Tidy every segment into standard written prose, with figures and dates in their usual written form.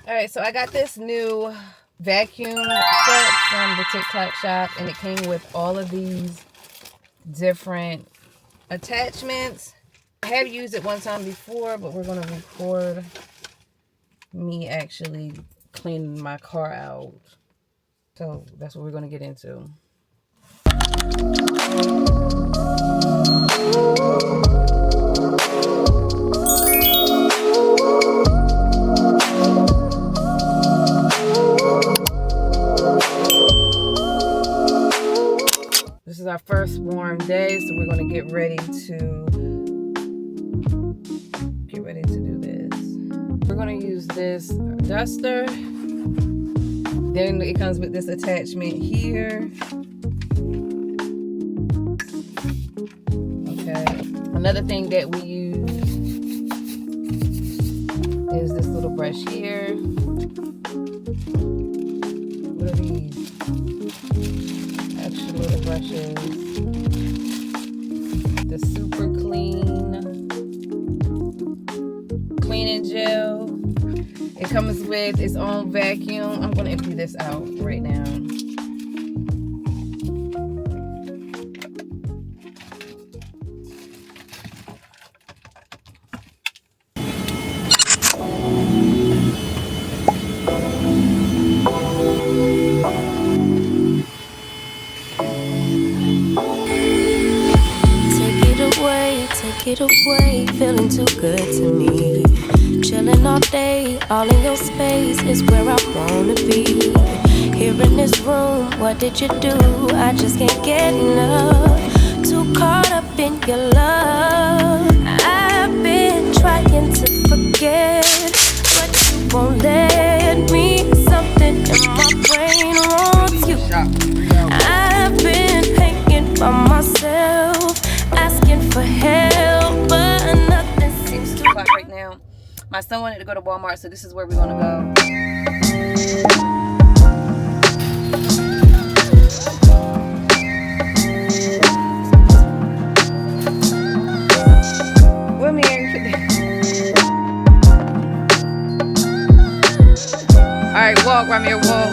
Alright, so I got this new vacuum set from the TikTok shop, and it came with all of these different attachments. I have used it one time before, but we're going to record me actually cleaning my car out. So that's what we're going to get into. This is our first warm day, so we're going to get ready to do this. We're going to use this duster. Then it comes with this attachment here. Okay. Another thing that we use is this little brush here. What are these? Extra little brushes. The super cleaning gel. It comes with its own vacuum. I'm going to empty this out right now. Take it away, feeling too good to me. Chilling all day, all in your space is where I wanna be. Here in this room, what did you do? I just can't get enough. Too caught up in your love. I've been trying to forget, but you won't let me. Something in my brain wants you. I've been hanging by myself, asking for help, but nothing seems to work right now. My son wanted to go to Walmart, so this is where we're gonna go. Well, Mary, put that. All right, walk, Ramir, walk.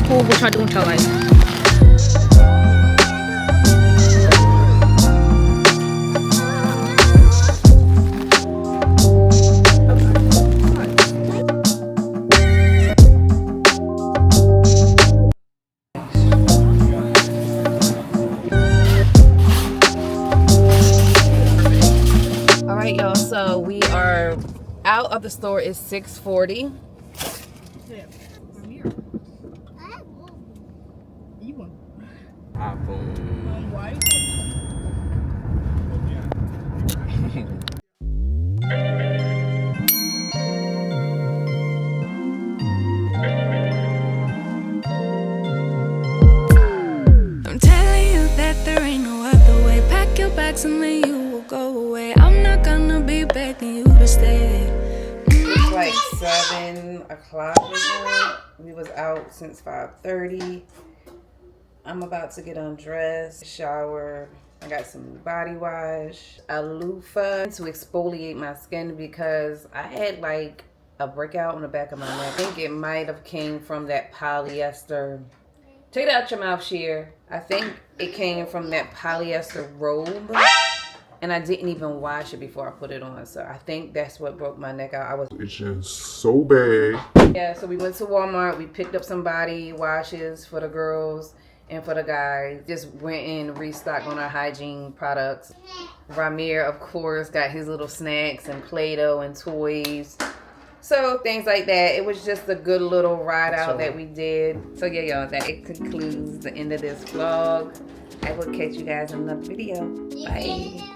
We'll try doing life. All right, y'all. So we are out of the store. It's 6:40. I'm telling you that there ain't no other way. Pack your bags and then you will go away. I'm not gonna be begging you to stay. It's like 7 o'clock right now. We was out since 5:30. I'm about to get undressed, shower. I got some body wash, a loofah to exfoliate my skin because I had like a breakout on the back of my neck. I think it might have came from that polyester. Take it out your mouth, Sheer. I think it came from that polyester robe And I didn't even wash it before I put it on. So I think that's what broke my neck out. I was itching so bad. Yeah, so we went to Walmart. We picked up some body washes for the girls and for the guys. Just went in, restocked on our hygiene products. Ramir, of course, got his little snacks and Play-Doh and toys. So things like that. It was just a good little ride out that we did. So yeah, y'all, that it concludes the end of this vlog. I will catch you guys in another video. Bye.